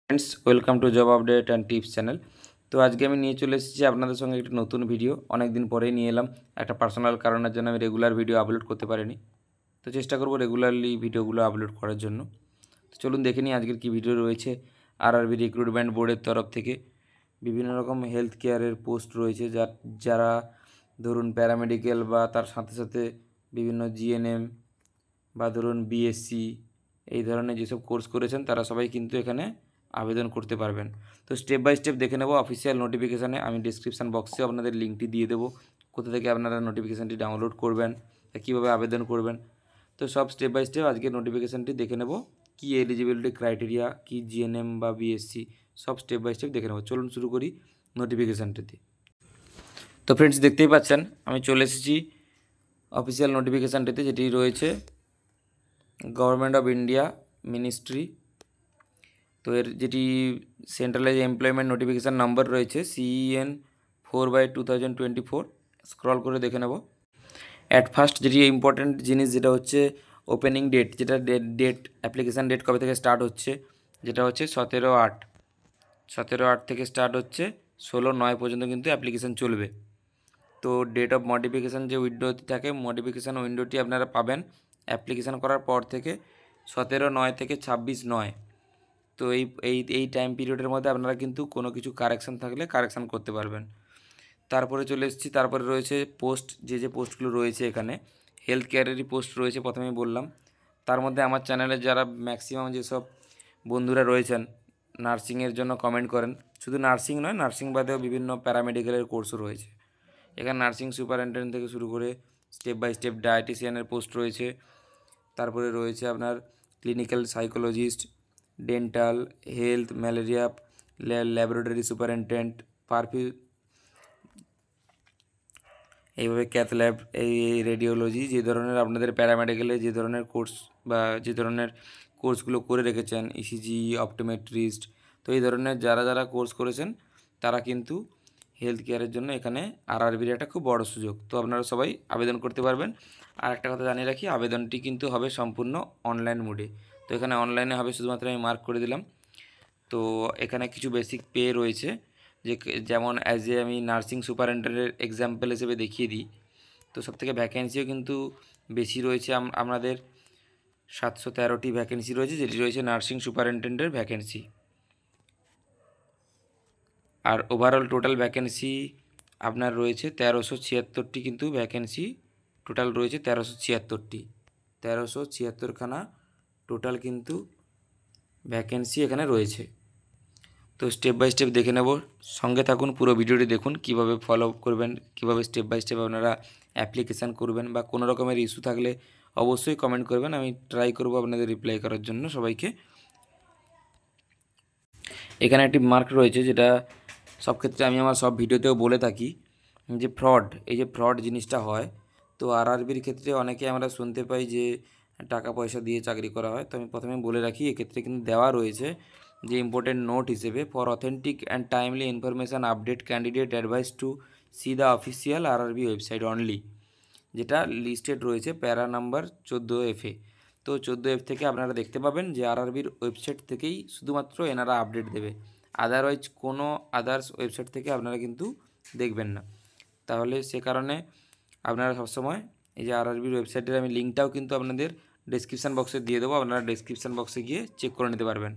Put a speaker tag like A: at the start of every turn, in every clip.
A: Friends welcome to job update and tips channel. तो आज के আমি নিয়ে চলে এসেছি আপনাদের সঙ্গে একটা নতুন ভিডিও। অনেক দিন পরেই নিয়ে এলাম। একটা পার্সোনাল কারণের জন্য আমি রেগুলার ভিডিও আপলোড করতে পারিনি, তো চেষ্টা করব রেগুলারলি ভিডিওগুলো আপলোড করার জন্য। তো চলুন দেখে নিই আজকের কী ভিডিও রয়েছে। আরআরবি রিক্রুটমেন্ট বোর্ডের তরফ থেকে বিভিন্ন রকম হেলথ কেয়ারের পোস্ট রয়েছে, যারা ধরুন প্যারামেডিক্যাল বা তার সাথে সাথে বিভিন্ন জিএনএম বা ধরুন বিএসসি এই ধরনের যেসব কোর্স করেছেন তারা সবাই কিন্তু এখানে আবেদন করতে পারবেন। তো স্টেপ বাই স্টেপ দেখে নেব অফিসিয়াল নোটিফিকেশানে। আমি ডিসক্রিপশান বক্সে আপনাদের লিঙ্কটি দিয়ে দেবো, কোথা থেকে আপনারা নোটিফিকেশানটি ডাউনলোড করবেন, কীভাবে আবেদন করবেন। তো সব স্টেপ বাই স্টেপ আজকে নোটিফিকেশানটি দেখে নেব। কী এলিজিবিলিটি ক্রাইটেরিয়া, কী জিএনএম বা বিএসসি, সব স্টেপ বাই স্টেপ দেখে নেব। চলুন শুরু করি নোটিফিকেশানটিতে। তো ফ্রেন্ডস দেখতেই পাচ্ছেন আমি চলে এসেছি অফিসিয়াল নোটিফিকেশানটিতে, যেটি রয়েছে গভর্নমেন্ট অফ ইন্ডিয়া মিনিস্ট্রি। তো এর যেটি সেন্ট্রালাইজ এমপ্লয়মেন্ট নোটিফিকেশান নাম্বার রয়েছে CEN 4/2024। স্ক্রল করে দেখে নেব। অ্যাট ফার্স্ট যেটি ইম্পর্ট্যান্ট জিনিস যেটা হচ্ছে ওপেনিং ডেট, যেটা ডেট অ্যাপ্লিকেশান ডেট কবে থেকে স্টার্ট হচ্ছে, যেটা হচ্ছে 17/8। 17/8 থেকে স্টার্ট হচ্ছে, 16/9 পর্যন্ত কিন্তু অ্যাপ্লিকেশান চলবে। তো ডেট অফ মডিফিকেশান যে উইন্ডোটি থাকে, মডিফিকেশান উইন্ডোটি আপনারা পাবেন অ্যাপ্লিকেশান করার পর থেকে 17/9 থেকে 26/9। তো এই টাইম পিরিয়ডের মধ্যে আপনারা কিন্তু কোনো কিছু কারেকশান থাকলে কারেকশান করতে পারবেন। তারপরে চলে এসেছি, তারপরে রয়েছে পোস্ট, যে পোস্টগুলো রয়েছে এখানে হেলথ কেয়ারেরই পোস্ট রয়েছে প্রথমেই বললাম। তার মধ্যে আমার চ্যানেলে যারা ম্যাক্সিমাম যেসব বন্ধুরা রয়েছেন নার্সিংয়ের জন্য কমেন্ট করেন, শুধু নার্সিং নয়, নার্সিং বাদেও বিভিন্ন প্যারামেডিক্যালের কোর্সও রয়েছে এখানে। নার্সিং সুপারিনটেন্ডেন্ট থেকে শুরু করে স্টেপ বাই স্টেপ ডায়েটিশিয়ানের পোস্ট রয়েছে। তারপরে রয়েছে আপনার clinical psychologist, dental, health, malaria, laboratory superintendent, এইভাবে ক্যাথ ল্যাব, এই রেডিওলজি, যে ধরনের আপনাদের প্যারামেডিক্যালে যে ধরনের কোর্স বা যে ধরনের কোর্সগুলো করে রেখেছেন, ইসিজি, অপটোমেট্রিস্ট, তো এই ধরনের যারা যারা কোর্স করেছেন তারা কিন্তু হেলথ কেয়ারের জন্য এখানে আরআরবির একটা খুব বড় সুযোগ। তো আপনারা সবাই আবেদন করতে পারবেন। আর একটা কথা জানিয়ে রাখি, আবেদনটি কিন্তু হবে সম্পূর্ণ অনলাইন মোডে। তো এখানে অনলাইনে হবে, শুধুমাত্র আমি মার্ক করে দিলাম। তো এখানে কিছু বেসিক পে রয়েছে, যেমন আমি নার্সিং সুপারিনটেন্ডেন্টের এক্সাম্পল হিসেবে দেখিয়ে দিই। তো সবথেকে ভ্যাকেন্সিও কিন্তু বেশি রয়েছে, আমাদের 713টি ভ্যাকেন্সি রয়েছে, যেটি রয়েছে নার্সিং সুপারিনটেন্ডেন্টের ভ্যাকেন্সি। আর ওভারঅল টোটাল ভ্যাকেন্সি আপনার রয়েছে 1376টি, কিন্তু ভ্যাকেন্সি টোটাল রয়েছে 1376খানা টোটাল কিন্তু ভ্যাকেন্সি এখানে রয়েছে। তো স্টেপ বাই স্টেপ দেখে নেব, সঙ্গে থাকুন, পুরো ভিডিওটি দেখুন কীভাবে ফলো করবেন, কীভাবে স্টেপ বাই স্টেপ আপনারা অ্যাপ্লিকেশান করবেন, বা কোনো রকমের ইস্যু থাকলে অবশ্যই কমেন্ট করবেন, আমি ট্রাই করব আপনাদের রিপ্লাই করার জন্য সবাইকে। এখানে একটি মার্ক রয়েছে, যেটা সব ক্ষেত্রে আমি আমার সব ভিডিওতেও বলে থাকি, যে ফ্রড, এই যে ফ্রড জিনিসটা হয়, তো আরআরবির ক্ষেত্রে অনেকে আমরা শুনতে পাই যে টাকা পয়সা দিয়ে চাকরি করা হয়। তো আমি প্রথমে বলে রাখি, এক্ষেত্রে কিন্তু দেওয়া রয়েছে যে ইম্পর্টেন্ট নোট হিসেবে, for authentic and timely information update candidate advise to see the official RRB website only, যেটা লিস্টেড রয়েছে প্যারা নাম্বার 14F-এ। তো 14F থেকে আপনারা দেখতে পাবেন যে আরআরবির ওয়েবসাইট থেকেই শুধুমাত্র এনারা আপডেট দেবে, আদারওয়াইজ কোনো আদার্স ওয়েবসাইট থেকে আপনারা কিন্তু দেখবেন না। তাহলে সে কারণে আপনারা সবসময় এই যে আরআরবির ওয়েবসাইটের আমি লিঙ্কটাও কিন্তু আপনাদের ডেসক্রিপশান বক্সে দিয়ে দেবো, আপনারা ডেসক্রিপশান বক্সে গিয়ে চেক করে নিতে পারবেন।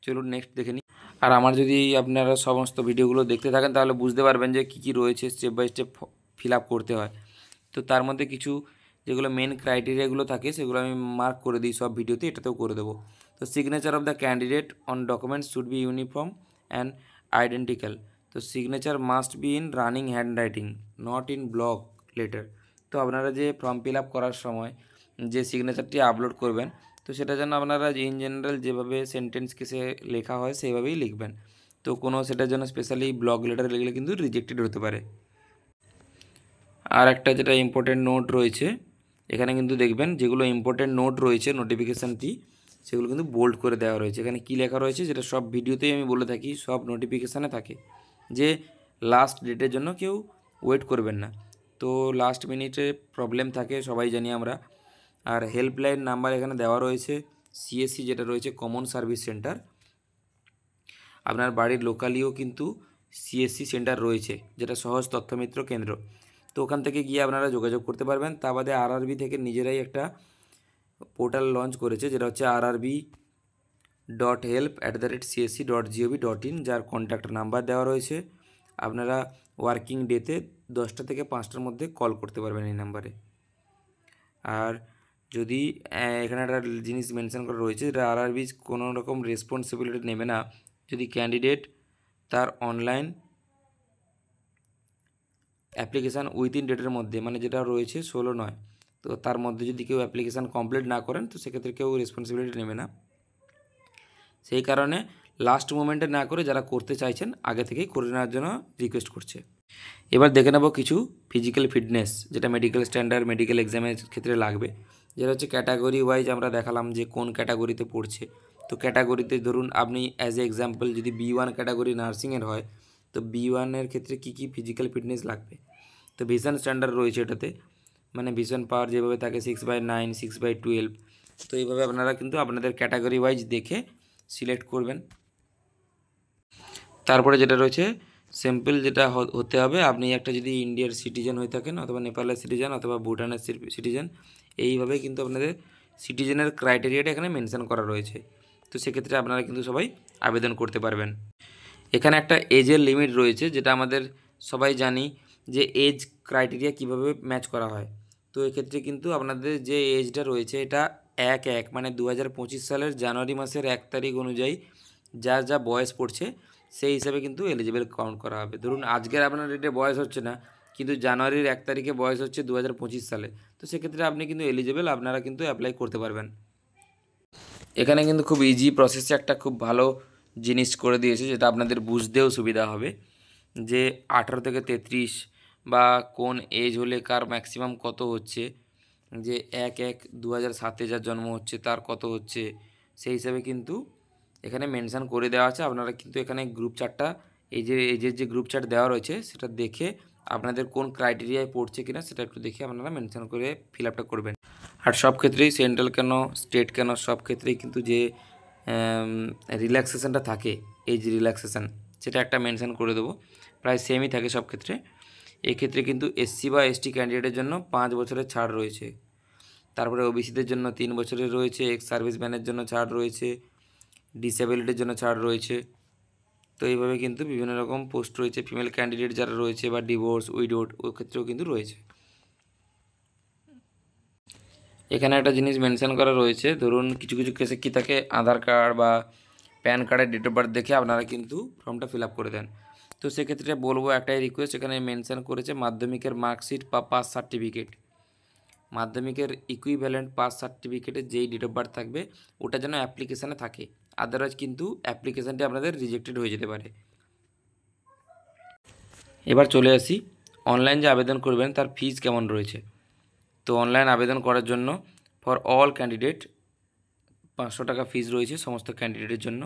A: চলুন নেক্সট দেখে নিই। আর আমার যদি আপনারা সমস্ত ভিডিওগুলো দেখতে থাকেন তাহলে বুঝতে পারবেন যে কী কী রয়েছে, step by step fill up করতে হয়। তো তার মধ্যে কিছু যেগুলো মেন ক্রাইটেরিয়াগুলো থাকে সেগুলো আমি মার্ক করে দিই সব ভিডিওতে, এটাতেও করে দেবো। তো signature of the candidate on documents should be uniform and identical. তো signature must be in running hand writing, not in block letter. তো আপনারা যে ফর্ম ফিল আপ করার সময় যে সিগনেচারটি আপলোড করবেন, তো সেটা যেন আপনারা ইন জেনারেল যেভাবে সেন্টেন্সকে সে লেখা হয় সেইভাবেই লিখবেন। তো কোনো সেটার জন্য স্পেশালি ব্লক লেটার লিখলে কিন্তু রিজেক্টেড হতে পারে। আর একটা যেটা ইম্পর্টেন্ট নোট রয়েছে এখানে কিন্তু দেখবেন, যেগুলো ইম্পর্টেন্ট নোট রয়েছে নোটিফিকেশানটি, সেগুলো কিন্তু বোল্ড করে দেওয়া রয়েছে। এখানে কী লেখা রয়েছে যেটা সব ভিডিওতেই আমি বলে থাকি, সব নোটিফিকেশানে থাকে, যে লাস্ট ডেটের জন্য কেউ ওয়েট করবেন না। তো লাস্ট মিনিটে প্রবলেম থাকে সবাই জানি আমরা। আর হেল্পলাইন নাম্বার এখানে দেওয়া রয়েছে, CSC যেটা রয়েছে কমন সার্ভিস সেন্টার, আপনার বাড়ির লোকালিও কিন্তু সিএসসি সেন্টার রয়েছে, যেটা সহজ তথ্যমিত্র কেন্দ্র। তো ওখান থেকে গিয়ে আপনারা যোগাযোগ করতে পারবেন। তা বাদে আরআরবি থেকে নিজেরাই একটা পোর্টাল লঞ্চ করেছে, যেটা হচ্ছে rrb.help@csc.gov.in, যার কন্ট্যাক্ট নাম্বার দেওয়া রয়েছে। আপনারা ওয়ার্কিং ডেতে 10টা থেকে 5টার মধ্যে কল করতে পারবেন এই নাম্বারে। আর যদি এখানে একটা জিনিস মেনশন করা রয়েছে, যেটা আরআরবি কোনো রকম রেসপন্সিবিলিটি নেবে না যদি ক্যান্ডিডেট তার অনলাইন অ্যাপ্লিকেশান উইদিন ডেটের মধ্যে, মানে যেটা রয়েছে 16/9, তো তার মধ্যে যদি কেউ অ্যাপ্লিকেশান কমপ্লিট না করেন তো সেক্ষেত্রে কেউ রেসপন্সিবিলিটি নেবে না। সেই কারণে লাস্ট মোমেন্টে না করে যারা করতে চাইছেন আগে থেকেই করে নেওয়ার জন্য রিকোয়েস্ট করছে। এবার দেখে নেব কিছু ফিজিক্যাল ফিটনেস, যেটা মেডিকেল স্ট্যান্ডার্ড মেডিকেল এক্সামের ক্ষেত্রে লাগবে। যেটা হচ্ছে ক্যাটাগরি ওয়াইজ আমরা দেখালাম যে কোন ক্যাটাগরিতে পড়ছে। তো ক্যাটাগরিতে ধরুন আপনি অ্যাজ এ এক্সাম্পল যদি B1 ক্যাটাগরি নার্সিংয়ের হয়, তো B1-এর ক্ষেত্রে কী কী ফিজিক্যাল ফিটনেস লাগবে। তো ভিশন স্ট্যান্ডার্ড রয়েছে এটাতে, মানে ভিশন পাওয়ার যেভাবে থাকে 6/9, 6/12। তো এইভাবে আপনারা কিন্তু আপনাদের ক্যাটাগরি ওয়াইজ দেখে সিলেক্ট করবেন। তারপরে যেটা রয়েছে সিম্পল, যেটা হতে হবে আপনি একটা যদি ইন্ডিয়ার সিটিজেন হয়ে থাকেন, অথবা নেপালের সিটিজেন, অথবা ভুটানের সিটিজেন, এইভাবে কিন্তু আপনাদের সিটিজেনের ক্রাইটেরিয়াটা এখানে মেনশন করা রয়েছে। তো সেক্ষেত্রে আপনারা কিন্তু সবাই আবেদন করতে পারবেন। এখানে একটা এজের লিমিট রয়েছে, যেটা আমাদের সবাই জানি যে এজ ক্রাইটেরিয়া কিভাবে ম্যাচ করা হয়। তো এক্ষেত্রে কিন্তু আপনাদের যে এজটা রয়েছে এটা 1/1 মানে 2025 সালের জানুয়ারি মাসের 1 তারিখ অনুযায়ী যার যা বয়স পড়ছে সেই হিসাবে কিন্তু এলিজিবল কাউন্ট করা হবে। ধরুন আজকের আপনার ডেটে বয়স হচ্ছে না, কিন্তু জানুয়ারির 1 তারিখে বয়স হচ্ছে 2025 সালে, তো সেক্ষেত্রে আপনি কিন্তু এলিজিবল, আপনারা কিন্তু অ্যাপ্লাই করতে পারবেন। এখানে কিন্তু খুব ইজি প্রসেসে একটা খুব ভালো জিনিস করে দিয়েছে, যেটা আপনাদের বুঝতেও সুবিধা হবে, যে 18 থেকে 33 বা কোন এজ হলে কার ম্যাক্সিমাম কত হচ্ছে, যে 1/1/2007 যার জন্ম হচ্ছে তার কত হচ্ছে, সেই হিসাবে কিন্তু এখানে মেনশান করে দেওয়া আছে। আপনারা কিন্তু এখানে গ্রুপ চার্টটা, এই যে এজের যে গ্রুপ চার্ট দেওয়া রয়েছে সেটা দেখে আপনাদের কোন ক্রাইটেরিয়ায় পড়ছে কিনা সেটা একটু দেখে আপনারা মেনশান করে ফিল আপটা করবেন। আর সব ক্ষেত্রেই সেন্ট্রাল কেন স্টেট কেন সব ক্ষেত্রেই কিন্তু যে রিল্যাক্সেশনটা থাকে, এজ রিল্যাক্সেশন, সেটা একটা মেনশান করে দেবো, প্রায় সেমই থাকে সব ক্ষেত্রে। এক্ষেত্রে কিন্তু এসসি বা এসটি ক্যান্ডিডেটের জন্য 5 বছরের ছাড় রয়েছে। তারপরে ওবিসিদের জন্য 3 বছরের রয়েছে, এক্স সার্ভিসম্যানের জন্য ছাড় রয়েছে, ডিসেবিলিটির জন্য ছাড় রয়েছে। তো এইভাবে কিন্তু বিভিন্ন রকম পোস্ট রয়েছে, ফিমেল ক্যান্ডিডেট যারা রয়েছে বা ডিভোর্স উইডোড ওই ক্ষেত্রেও কিন্তু রয়েছে। এখানে একটা জিনিস মেনশন করা রয়েছে, ধরুন কিছু কিছু কেসে কী থাকে, আধার কার্ড বা প্যান কার্ডের ডেট অফ বার্থ দেখে আপনারা কিন্তু ফর্মটা ফিল আপ করে দেন। তো সেক্ষেত্রে বলবো একটাই রিকোয়েস্ট, এখানে মেনশন করেছে মাধ্যমিকের মার্কশিট বা পাস সার্টিফিকেট, মাধ্যমিকের ইকুইভ্যালেন্ট পাস সার্টিফিকেটের যেই ডেট অফ বার্থ থাকবে ওটা যেন অ্যাপ্লিকেশানে থাকে, আদারওয়াইজ কিন্তু অ্যাপ্লিকেশানটি আপনাদের রিজেক্টেড হয়ে যেতে পারে। এবার চলে আসি অনলাইন যে আবেদন করবেন তার ফিজ কেমন রয়েছে। তো অনলাইন আবেদন করার জন্য ফর অল ক্যান্ডিডেট 500 টাকা ফিজ রয়েছে সমস্ত ক্যান্ডিডেটের জন্য,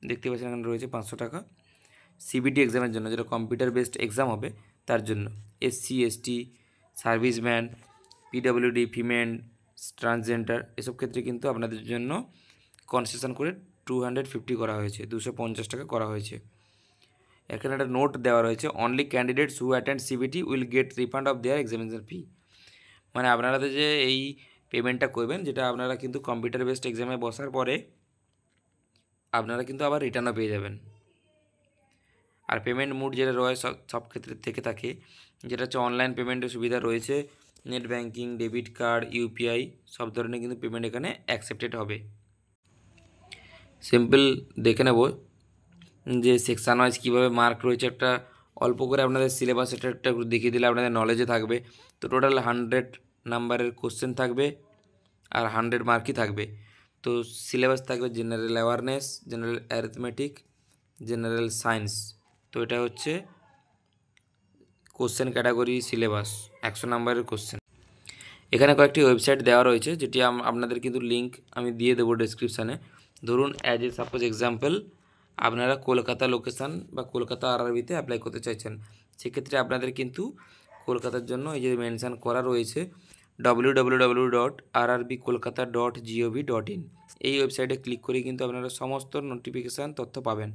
A: দেখতে পাচ্ছেন এখানে রয়েছে 500 টাকা। সিবিটি এক্সামের জন্য, যেটা কম্পিউটার বেসড এক্সাম হবে তার জন্য, SC ST serviceman PWD female transgender এসব ক্ষেত্রে কিন্তু আপনাদের জন্য কনসেশন করে 250 করা হয়েছে, 250 টাকা করা হয়েছে। এখানে একটা নোট দেওয়া রয়েছে, only candidates who attend CBT will get refund of their examination ফি। মানে আপনারা যে এই পেমেন্টটা করবেন, যেটা আপনারা কিন্তু কম্পিউটার বেসড এক্সামে বসার পরে আপনারা কিন্তু আবার রিটার্নও পেয়ে যাবেন। আর পেমেন্ট মোড যেটা রয়েছে সব ক্ষেত্রে থেকে থাকে, যেটা হচ্ছে অনলাইন পেমেন্টের সুবিধা রয়েছে, net banking, debit card, UPI সব ধরনের কিন্তু পেমেন্ট এখানে অ্যাকসেপ্টেড হবে। সিম্পল দেখে নেব যে সেকশান ওয়াইজ কীভাবে মার্ক রয়েছে, একটা অল্প করে আপনাদের সিলেবাস এটা একটু দেখিয়ে দিলে আপনাদের নলেজে থাকবে। তো টোটাল 100 নাম্বারের কোশ্চেন থাকবে আর 100 মার্কই থাকবে। তো সিলেবাস থাকবে general awareness, general arithmetic, general science. তো এটা হচ্ছে কোশ্চেন ক্যাটাগরি সিলেবাস, 100 নাম্বারের কোশ্চেন। এখানে কয়েকটি ওয়েবসাইট দেওয়া রয়েছে, যেটি আপনাদের কিন্তু লিঙ্ক আমি দিয়ে দেবো ডেসক্রিপশানে। ধরুন অ্যাজ এ সাপোজ এক্সাম্পল আপনারা কলকাতা লোকেশান বা কলকাতা আরআরবিতে অ্যাপ্লাই করতে চাইছেন, সেক্ষেত্রে আপনাদের কিন্তু কলকাতার জন্য এই যে মেনশান করা রয়েছে www.rrbkolkata.gov.in, এই ওয়েবসাইটে ক্লিক করে কিন্তু আপনারা সমস্ত নোটিফিকেশান তথ্য পাবেন।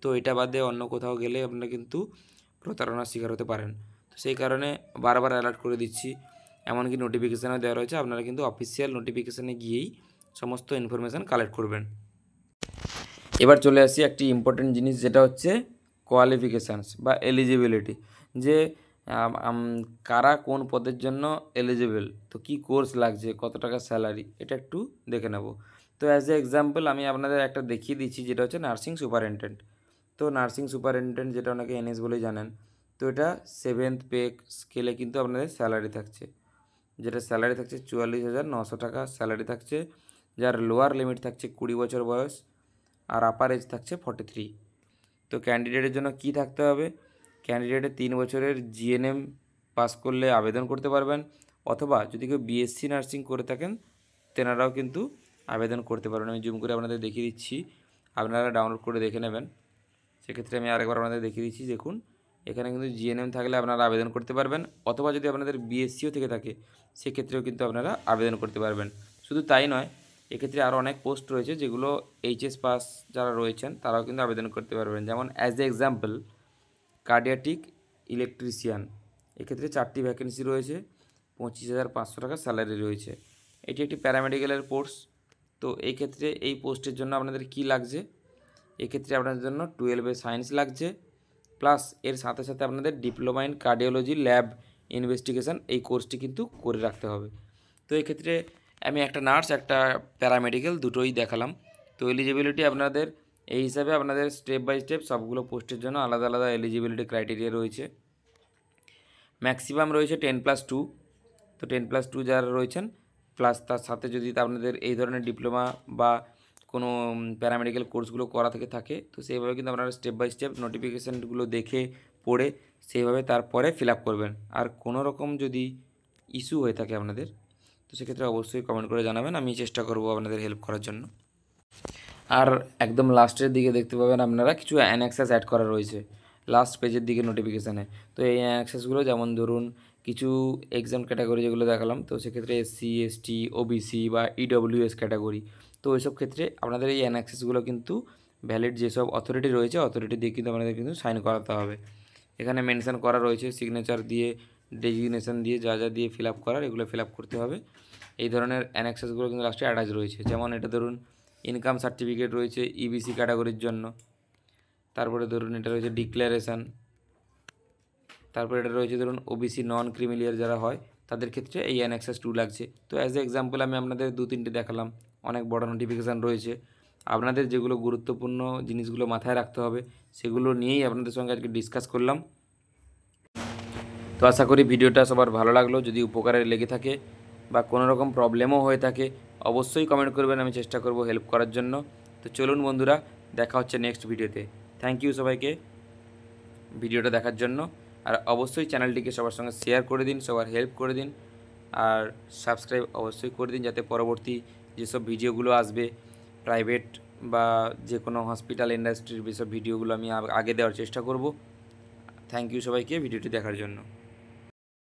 A: তো এটা বাদে অন্য কোথাও গেলে আপনারা কিন্তু প্রতারণার শিকার হতে পারেন। তো সেই কারণে বারবার অ্যালার্ট করে দিচ্ছি, এমনকি নোটিফিকেশানও দেওয়া রয়েছে, আপনারা কিন্তু অফিসিয়াল নোটিফিকেশানে গিয়েই সমস্ত ইনফরমেশান কালেক্ট করবেন। এবার চলে আসি একটি ইম্পর্টেন্ট জিনিস, যেটা হচ্ছে কোয়ালিফিকেশানস বা এলিজিবিলিটি, যে কারা কোন পদের জন্য এলিজিবল, তো কি কোর্স লাগছে, কত টাকা স্যালারি, এটা একটু দেখে নেব। তো অ্যাজ এ এক্সাম্পল আমি আপনাদের একটা দেখিয়ে দিচ্ছি, যেটা হচ্ছে নার্সিং সুপারিনটেন্ডেন্ট। তো নার্সিং সুপারিনটেন্ডেন্ট, যেটা অনেকে এনএস বলেই জানেন, তো এটা 7th পে স্কেলে কিন্তু আপনাদের স্যালারি থাকছে, যেটা স্যালারি থাকছে 44,900 টাকা স্যালারি থাকছে, যার লোয়ার লিমিট থাকছে 20 বছর বয়স, আর আপার এজ থাকছে 43। তো ক্যান্ডিডেটের জন্য কি থাকতে হবে, ক্যান্ডিডেটের 3 বছরের জিএনএম পাস করলে আবেদন করতে পারবেন, অথবা যদি কেউ বিএসসি নার্সিং করে থাকেন তেনারাও কিন্তু আবেদন করতে পারবেন। আমি জুম করে আপনাদের দেখিয়ে দিচ্ছি, আপনারা ডাউনলোড করে দেখে নেবেন। সেক্ষেত্রে আমি আরেকবার আপনাদের দেখিয়ে দিচ্ছি, দেখুন এখানে কিন্তু জিএনএম থাকলে আপনারা আবেদন করতে পারবেন, অথবা যদি আপনাদের বিএসসিও থেকে থাকে সেক্ষেত্রেও কিন্তু আপনারা আবেদন করতে পারবেন। শুধু তাই নয়, এক্ষেত্রে আরও অনেক পোস্ট রয়েছে যেগুলো এইচএস পাস যারা রয়েছেন তারাও কিন্তু আবেদন করতে পারবেন। যেমন অ্যাজ এ এক্সাম্পল কার্ডিয়াটিক ইলেকট্রিশিয়ান, এক্ষেত্রে 4টি ভ্যাকেন্সি রয়েছে, 25,500 টাকা স্যালারি রয়েছে। এটি একটি প্যারামেডিক্যালের কোর্স। তো এই ক্ষেত্রে এই পোস্টের জন্য আপনাদের কি লাগছে, এক্ষেত্রে আপনাদের জন্য 12 সায়েন্স লাগছে, প্লাস এর সাথে সাথে আপনাদের diploma in cardiology lab investigation এই কোর্সটি কিন্তু করে রাখতে হবে। তো এক্ষেত্রে আমি একটা নার্স একটা প্যারামেডিক্যাল দুটোই দেখালাম। তো এলিজিবিলিটি আপনাদের এই হিসাবে আপনাদের স্টেপ বাই স্টেপ সবগুলো পোস্টের জন্য আলাদা আলাদা এলিজিবিলিটি ক্রাইটেরিয়া রয়েছে। ম্যাক্সিমাম রয়েছে 10+2, তো 10+2 যারা রয়েছেন, প্লাস তার সাথে যদি আপনাদের এই ধরনের ডিপ্লোমা বা কোনো প্যারামেডিক্যাল কোর্সগুলো করা থেকে থাকে, তো সেইভাবে কিন্তু আপনারা স্টেপ বাই স্টেপ নোটিফিকেশানগুলো দেখে পড়ে সেইভাবে তারপরে ফিল আপ করবেন। আর কোনো রকম যদি ইস্যু হয়ে থাকে আপনাদের, তো সেক্ষেত্রে অবশ্যই কমেন্ট করে জানাবেন, আমি চেষ্টা করব আপনাদের হেল্প করার জন্য। আর একদম লাস্টের দিকে দেখতে পাবেন আপনারা কিছু অ্যানেক্সাস অ্যাড করা রয়েছে লাস্ট পেজের দিকে নোটিফিকেশানে। তো এই অ্যানেক্সাসগুলো যেমন ধরুন কিছু এক্সাম ক্যাটাগরি যেগুলো দেখালাম, তো সেক্ষেত্রে এসসি এসটি ওবিসি বা ইডব্লিউএস ক্যাটাগরি, তো ওইসব ক্ষেত্রে আপনাদের এই অ্যানেক্সাসগুলো কিন্তু ভ্যালিড যেসব অথরিটি রয়েছে অথরিটি দিয়ে কিন্তু আপনাদের কিন্তু সাইন করাতে হবে। এখানে মেনশন করা রয়েছে সিগনেচার দিয়ে ডেজিগনেশন দিয়ে যা যা দিয়ে ফিল আপ করার, এগুলো ফিল আপ করতে হবে। এই ধরনের অ্যানেক্সাসগুলো কিন্তু লাস্টে অ্যাটাচ রয়েছে। যেমন এটা ধরুন ইনকাম সার্টিফিকেট রয়েছে ইবিসি ক্যাটাগরির জন্য, তারপরে ধরুন এটা রয়েছে ডিক্লারেশান, তারপরে এটা রয়েছে ধরুন ওবিসি নন ক্রিমিলিয়ার যারা হয় তাদের ক্ষেত্রে এই অ্যানেক্সাস 2 লাগছে। তো অ্যাজ এ এক্সাম্পল আমি আপনাদের 2-3টে দেখালাম, অনেক বড় নোটিফিকেশান রয়েছে। আপনাদের যেগুলো গুরুত্বপূর্ণ জিনিসগুলো মাথায় রাখতে হবে সেগুলো নিয়েই আপনাদের সঙ্গে আজকে ডিসকাস করলাম। তো আশা করি ভিডিওটা সবার ভালো লাগলো। যদি উপকারে লেগে থাকে বা কোনো রকম প্রবলেমও হয়ে থাকে অবশ্যই কমেন্ট করবেন, আমি চেষ্টা করব হেল্প করার জন্য। তো চলুন বন্ধুরা, দেখা হচ্ছে নেক্সট ভিডিওতে। থ্যাংক ইউ সবাইকে ভিডিওটা দেখার জন্য। আর অবশ্যই চ্যানেলটিকে সবার সঙ্গে শেয়ার করে দিন, সবার হেল্প করে দিন, আর সাবস্ক্রাইব অবশ্যই করে দিন, যাতে পরবর্তী যেসব ভিডিওগুলো আসবে প্রাইভেট বা যে কোনো হসপিটাল ইন্ডাস্ট্রির যেসব ভিডিওগুলো আমি আগে দেওয়ার চেষ্টা করব। থ্যাংক ইউ সবাইকে ভিডিওটি দেখার জন্য।